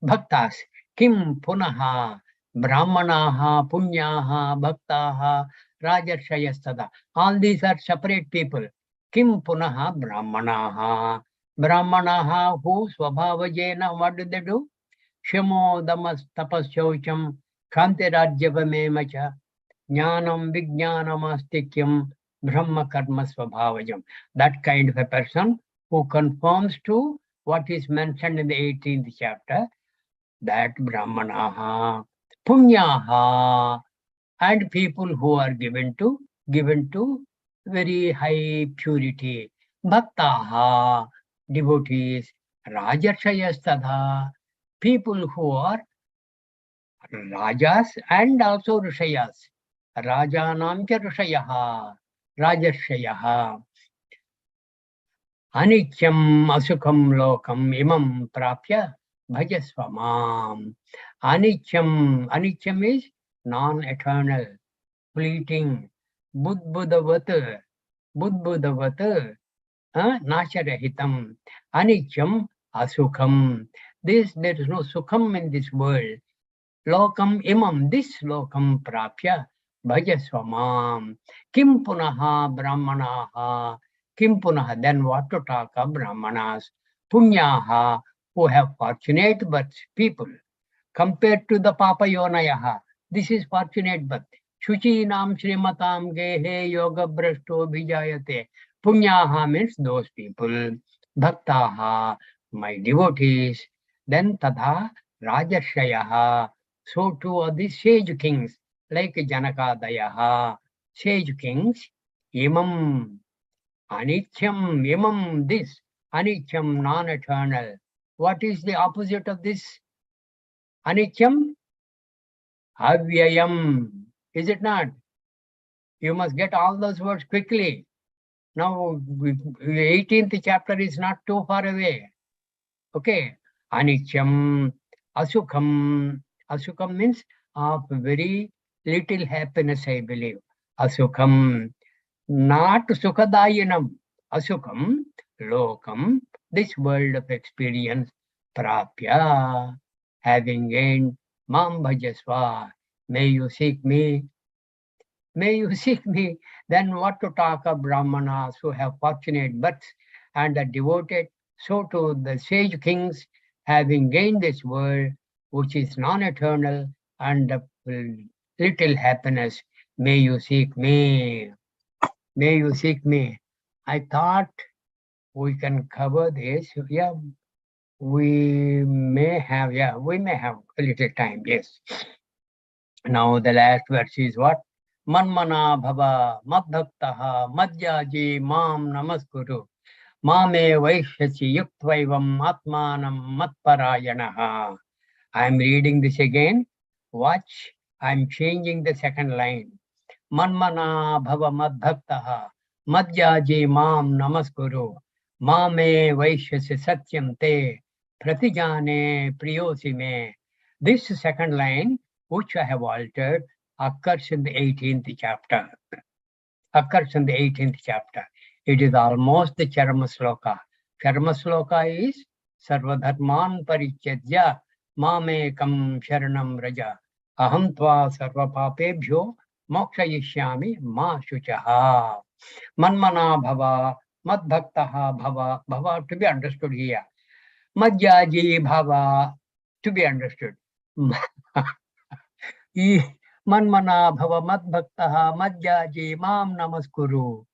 S2: bhaktas. Kim punaha brahmanaha punyaha bhaktaha rajarshayastada. All these are separate people. Kim punaha brahmanaha. Brahmanaha who swabhavajena, what do they do? Shamo damas tapas shaucham kante rajyavamemacha jnanam vijnanam astikyam brahma karma swabhavajam. That kind of a person who conforms to what is mentioned in the 18th chapter, that brahmanaha, punyaha, and people who are given to very high purity, bhaktaha, devotees, rajarshayastadha, people who are rajas and also rishayas. Rajanam cha rishayaha, rajarshayaha. Anityam asukam lokam imam prapya bhajasvamam. Anityam is non-eternal, fleeting. Budbudavat, Budbudavat, Nasharahitam, Anicham, Asukham. There is no Sukham in this world. Lokam imam, this lokam prapya, bhajasvamam. Kim punaha brahmanaha, kim punaha, then what to talk of brahmanas, punyaha, who have fortunate birth people, compared to the papa yonayaha. This is fortunate birth. Shuchinam Srimatam Gehe Yoga Brashto Vijayate. Punyaha means those people. Bhaktaha, my devotees. Then Tadha Rajarshayaha. So too are these sage kings, like Janakadayaha. Sage kings, Imam, Anityam, Imam, this, Anityam, non-eternal. What is the opposite of this? Anityam, Avyayam. Is it not? You must get all those words quickly. Now, the 18th chapter is not too far away. Okay. Anityam, Asukham. Asukham means of very little happiness, I believe. Asukham, not Sukhadayinam. Asukham, Lokam, this world of experience. Prapya, having gained Mam Bhajasva. May you seek me. May you seek me. Then what to talk of Brahmanas who have fortunate births and are devoted. So to the sage kings, having gained this world, which is non-eternal and of little happiness, may you seek me. May you seek me. I thought we can cover this. Yeah, we may have a little time. Yes. Now the last verse is what? Manmana bhava madbhaktaha madhyaji mam namaskuru mame vaishyasi yuktvaivam atmanam matparayanaha. I am reading this again. Watch, I am changing the second line. Manmana bhava madbhaktaha madhyaji mam namaskuru mame vaishyasi satyam te pratijane priyosi me. This second line, which I have altered, occurs in the 18th chapter. It is almost the Charma Sloka. Charma Sloka is Sarvadharman Parityajya Mamekam Sharanam Raja Aham Tva Sarvapapebhyo Mokshayishyami Ma Shuchaha. Manmana Bhava Madbhaktaha Bhava. Bhava to be understood here. Madhyaji Bhava to be understood. Manmana Bhava Madbhaktaha Madhyaji Mam Namaskuru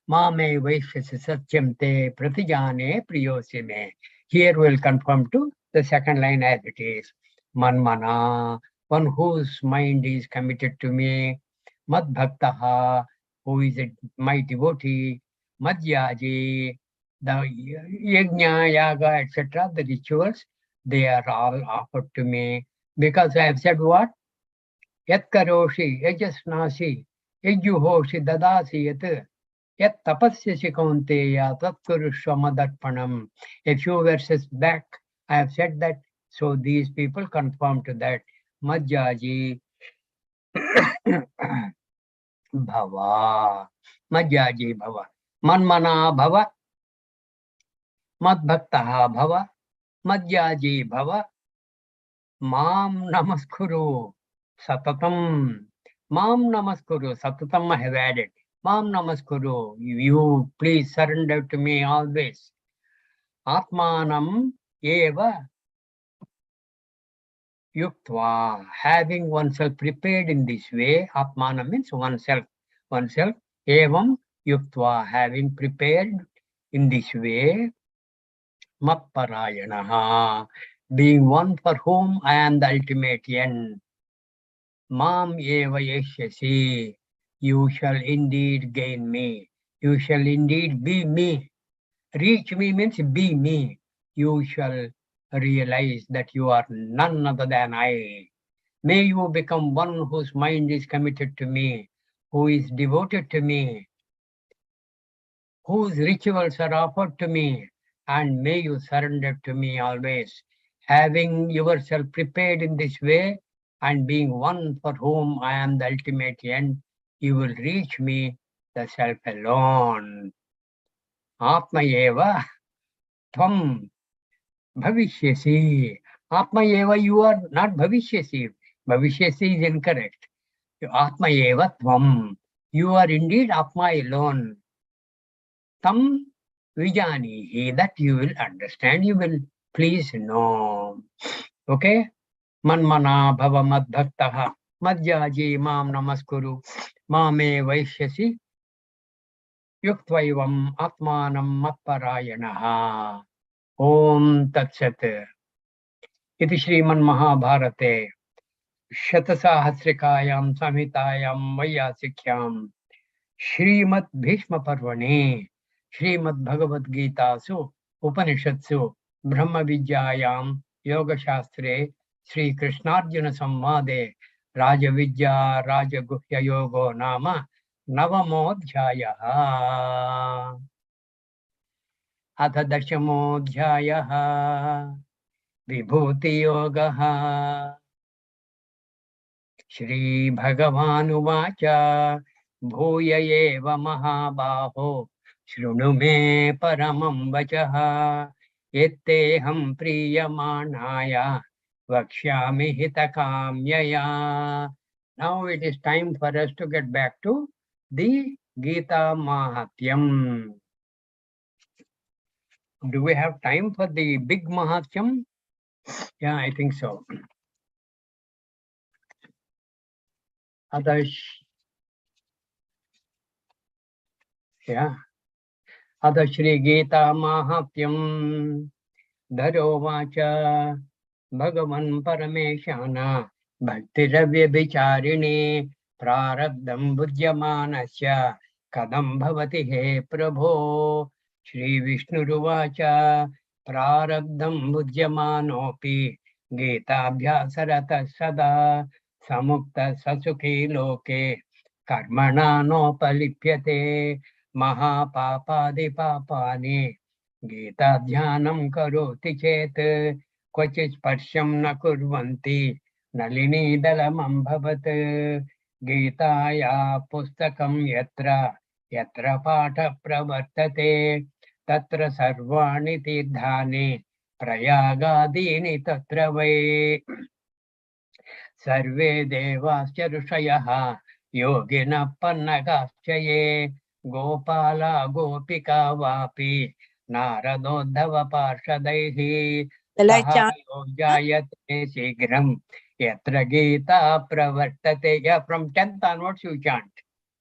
S2: Mame Vaishyasi Satyam Te Pratijane Priyosi Me. Here we'll conform to the second line as it is. Manmana, one whose mind is committed to me. Madbhaktaha, who is my devotee. Madhyaji, the yajna, yaga, etc., the rituals, they are all offered to me. Because I have said what? Yat karoshi, yajasnasi, yajuhoshi, dadasi yat. Yat tapasyasi kaunteya tat kurushva madarpanam. A few verses back, I have said that, so these people conform to that. Madhyaji bhava. Madhyaji bhava. Manmana bhava. Madbhaktaha bhava. Madhyaji bhava. Mam namaskuru. Satatam. Mam namaskuru. Satatam I have added. Mam namaskuru. You please surrender to me always. Atmanam eva yuktva. Having oneself prepared in this way. Atmanam means oneself. Oneself. Evam yuktva. Having prepared in this way. Matparayanaha. Being one for whom I am the ultimate end. Mam eva yeshyasi. You shall indeed gain me. You shall indeed be me. Reach me means be me. You shall realize that you are none other than I. May you become one whose mind is committed to me, who is devoted to me, whose rituals are offered to me, and may you surrender to me always. Having yourself prepared in this way and being one for whom I am the ultimate end, you will reach me, the self alone. Atma eva tvam bhavishyasi. Atma eva, you are not bhavishyasi. Bhavishyasi is incorrect. Atma eva tvam. You are indeed Atma alone. Tam vijanihi, that you will understand, you will please know. Okay? Manmana bhava madbhaktaha madhyaji mam namaskuru mame vaishyasi yuktvaivam atmanam matparayanaha. Om Tatsat. Iti Shriman Mahabharate Shatasahasrikayam Samhitayam Vayasikhyam Shrimad Bhishma Parvane Shrimad Bhagavad Gita Su Upanishatsu Brahma Vidyayam Yoga Shastre Sri Krishnarjuna Samvade Raja Vidya Raja Guhya Yogo Nama Navamodhyayaha. Atha Dashamodhyayaha Vibhuti Yogaha. Shri Bhagavanuvacha Bhuya eva mahabaho Shrunu me paramam vachaha Yetteham priyamanaya Vakshyami hitakamyaya. Now it is time for us to get back to the Gita Mahatyam. Do we have time for the big Mahatyam? Yeah, I think so. Others, yeah. Other Shri Gita Mahatyam Dharovacha Bhagavan Parameshana Bhaktiravya Vicharini Prarabdam Bhujyamanasya Kadam Bhavati He Prabho Shri Vishnuruvacha Prarabdam Bhujyamanopi Gita Bhyasarata Sada Samukta Sasukhi Loke Karmana Nopalipyate Mahapapadi Gita Dhyanam Karoti Chet Kvachit Sparsham Na Kurvanti Nalini Dalamam Bhavat Gitaya Pustakam Yatra Patha Pravartate Tatra Sarvani Tirthani Prayagadini Tatra Vai Sarve Devasya Rushayah Yogina Pannagashchaye Gopala Gopika Vapi Naradodhava Parshadaihi
S1: Shall I chant?
S2: Sahayojayate Sigram Yatra Gita Pravartate. Yeah, from 10th onwards you chant.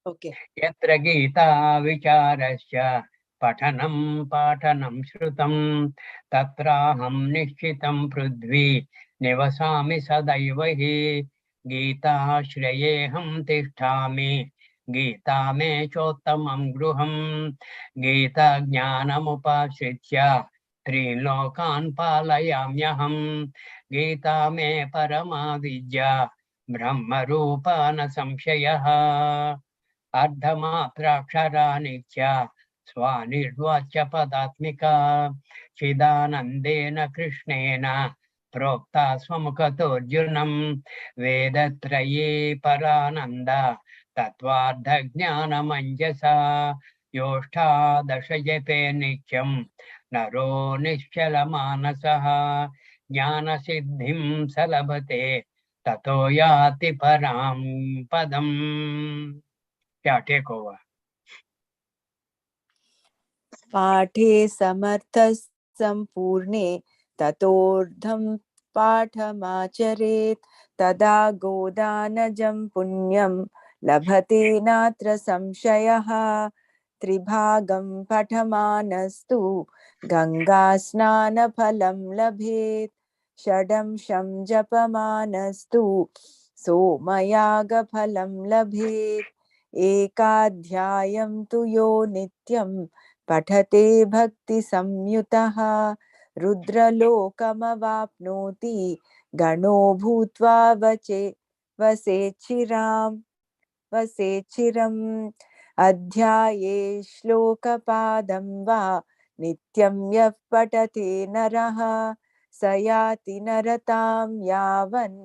S1: Okay.
S2: Yatra Gita Vicharasya Patanam Patanam Shrutam Tatraham Nishchitam Prudvi Nivasami Sadaivahi Gita Shreyeham Tishtami Gita Me Chottamam Gruham Gita Jnanamupashritya Trilokan Palayamyaham Gita Me Paramavidya Brahma Rupana Samshayaha Ardhamatraksharani cha Swanirvacha Padatmika Chidanandena Krishnena Prokta Swamukhatorjunam Vedatraye Parananda Tatvardha Jnana Manjasa Yoshtha Dashajepe Nityam Naro Nischala Manasaha Jnana Siddhim Salabhate Tato Yati Param Padam. Yeah, take over.
S1: पाठे समर्थः सम्पूर्णे ततोर्धं पाठमाचरेत् तदा गोदानजं पुण्यं लभते नात्र संशयः त्रिभागं पठमानस्तु गङ्गास्नानफलं लभेत् षडंशं जपमानस्तु सोमयागफलं लभेत् एकाध्यायं तु यो नित्यं पठते भक्ति संयुतः रुद्रलोकमवाप्नोति गणो भूत्वा वसेच्चिरम् अध्याये श्लोकपादं वा नित्यं यः पठते नरः स याति नरतां यावन्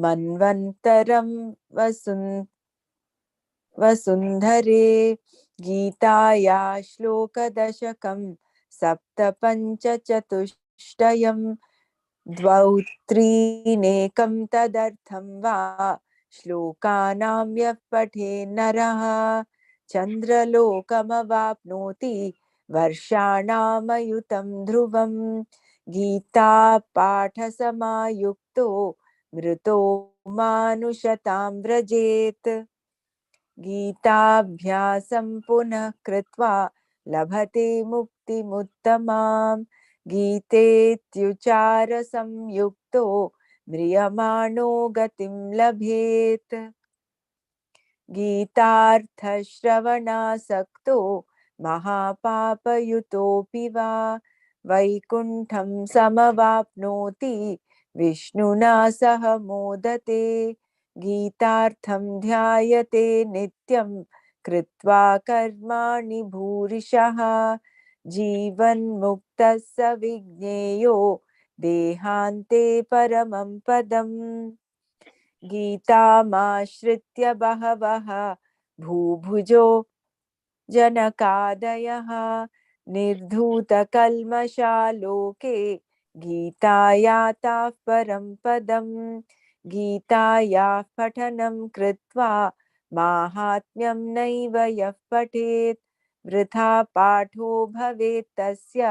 S1: मन्वन्तरं वसुन्धरे गीताया श्लोकदशकं सप्तपञ्चचतुष्टयम् द्वौ त्रीनेकं तदर्थं वा श्लोकानां यः पठेन्नरः चन्द्रलोकमवाप्नोति वर्षाणामयुतं ध्रुवम् गीतापाठसमायुक्तो मृतो मानुषतां व्रजेत् गीताभ्यासं पुनः कृत्वा लभते मुक्तिमुत्तमां गीतेत्युच्चारसंयुक्तो म्रियमाणो गतिं लभेत् गीतार्थश्रवणासक्तो महापापयुतोऽपि वा वैकुण्ठं समवाप्नोति विष्णुना सह मोदते गीतार्थं ध्यायते नित्यं कृत्वा कर्माणि भूरिशः जीवन्मुक्तः स विज्ञेयो देहान्ते परमं पदम् गीतामाश्रित्य बहवः भूभुजो जनकादयः निर्धूतकल्मषालोके गीतायाताः परं पदम् गीतायाः पठनं कृत्वा माहात्म्यं नैव यः पठेत् वृथा पाठो भवेत् तस्य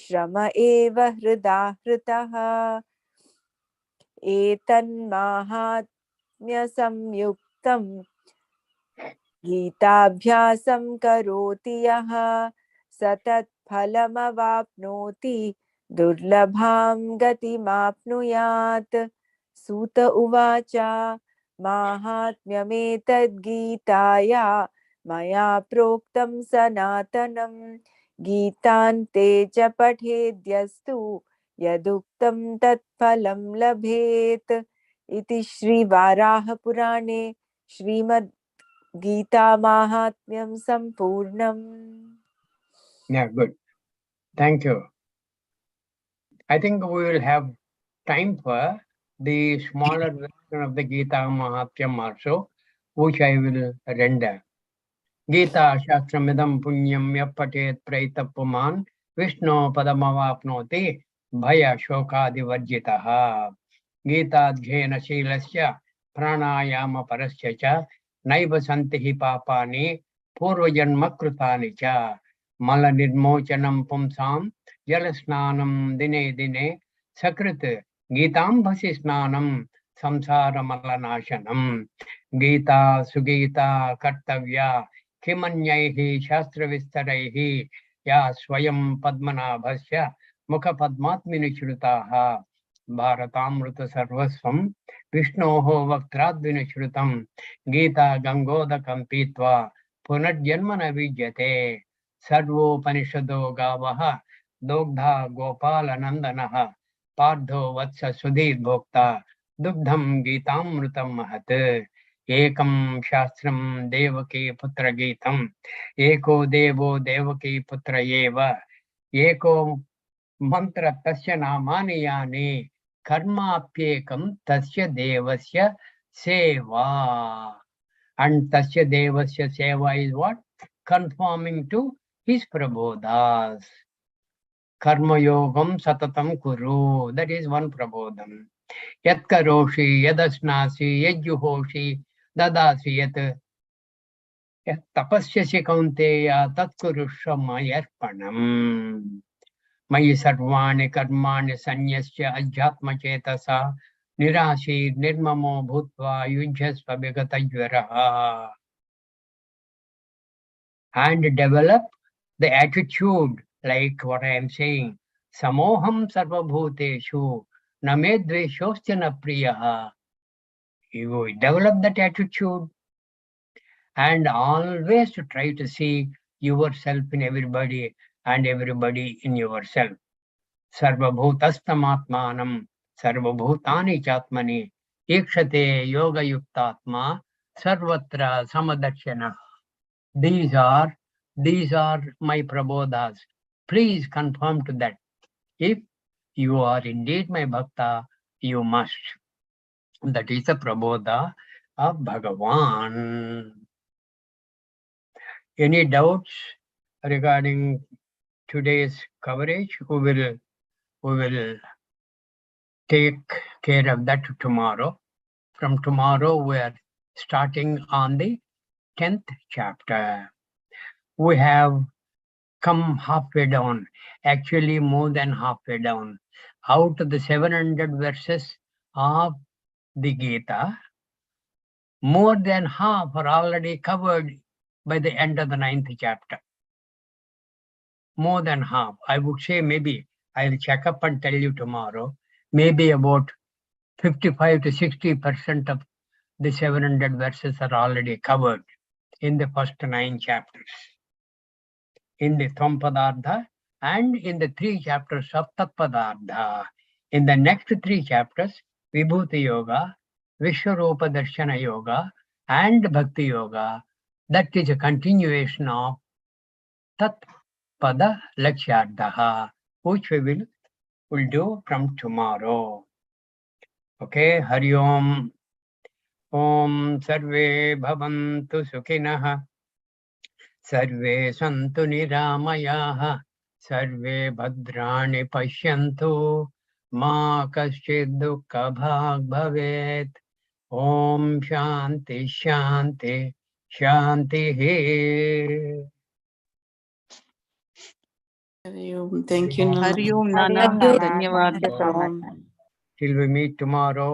S1: श्रम एव हृदा हृतः एतन्माहात्म्यसंयुक्तं गीताभ्यासं करोति यः स तत्फलमवाप्नोति दुर्लभां गतिमाप्नुयात् सूत उवाच माहात्म्यमेतद्गीताया मया प्रोक्तं सनातनं गीतान्ते च पठेद्यस्तु यदुक्तं तत्फलं लभेत् इति श्रीवाराहपुराणे Shrimad Gita Mahatmyam Sampurnam.
S2: Yeah, good. Thank you. I think we will have time for the smaller version of the Gita Mahatmyam also, which I will render. Gita Shastramidam Punyam Yapatet Praitapuman Vishnu Padamavapnoti Bhaya Shokadi Vajitaha Gita Dhyena Shilasya Pranayama Parasya Cha Naiva Santihi Papani Purvajanma Krutani Cha Mala Nirmochanam Pumsam Jalasnanam Dine Dine Sakrit Gitam Bhasisnanam Samsara Malanashanam Gita Sugita Kartavya किमन्यैः शास्त्रविस्तरैः या स्वयं पद्मनाभस्य मुखपद्मात्मिनिश्रुताः भारतामृतसर्वस्वं विष्णोः वक्त्राद्विनिश्रुतं गीता गङ्गोदकं पीत्वा पुनर्जन्म न विद्यते सर्वोपनिषदो गावः दोग्धा गोपालनन्दनः पार्थो वत्स सुधीर्भोक्ता दुग्धं गीतामृतं महत् एकं शास्त्रं देवकी पुत्र गीतम् एको देवो देवकी पुत्र एव एको मंत्र तस्य नामानि यानि कर्माप्येकं तस्य देवस्य सेवा and tasya devasya seva is what? Conforming to his prabodhas. Karma yogam satatam kuru, that is one prabodham. Yat karoshi, yadasnasi, yajjuhoshi, dadasi yat tapasya kaunteya tatkurusha mayarpanam. Mayi sarvani karmani sanyasya ajatma chetasa nirashi nirmamo bhutva yujhasva vigatajvaraha. And develop the attitude like what I am saying. Samoham sarvabhuteshu namedveshosya na priyaha. You develop that attitude and always to try to see yourself in everybody and everybody in yourself. Sarvabhutastamatmanam sarvabhutani chatmani ikshate yoga yuktatma sarvatra samadarshana. These are my prabodhas. Please conform to that. If you are indeed my bhakta, you must. That is the prabodha of Bhagavan. Any doubts regarding today's coverage? We will take care of that tomorrow. From tomorrow, we are starting on the 10th chapter. We have come halfway down, actually more than halfway down. Out of the 700 verses of the Gita, more than half are already covered by the end of the 9th chapter. More than half. I would say maybe, I'll check up and tell you tomorrow, maybe about 55 to 60% of the 700 verses are already covered in the first 9 chapters. In the Tvampadartha and in the 3 chapters of Tattvadartha. In the next 3 chapters, Vibhuti Yoga, Vishwarupa Darshana Yoga, and Bhakti Yoga, that is a continuation of Tat-Pada Lakshyartha, which we will do from tomorrow. Okay, Hari Om. Om Sarve Bhavantu Sukhinah. Sarve Santu Niramayaha. Sarve Bhadrani Pashyantu. Ma Kaschid Dukkha Bhag Bhavet. Om Shanti Shanti Shanti.
S3: Thank you, Nana.
S4: Hari Om, Nana.
S3: Thank you.
S4: Dhanyawad.
S3: Thank you so much.
S2: Till we meet tomorrow.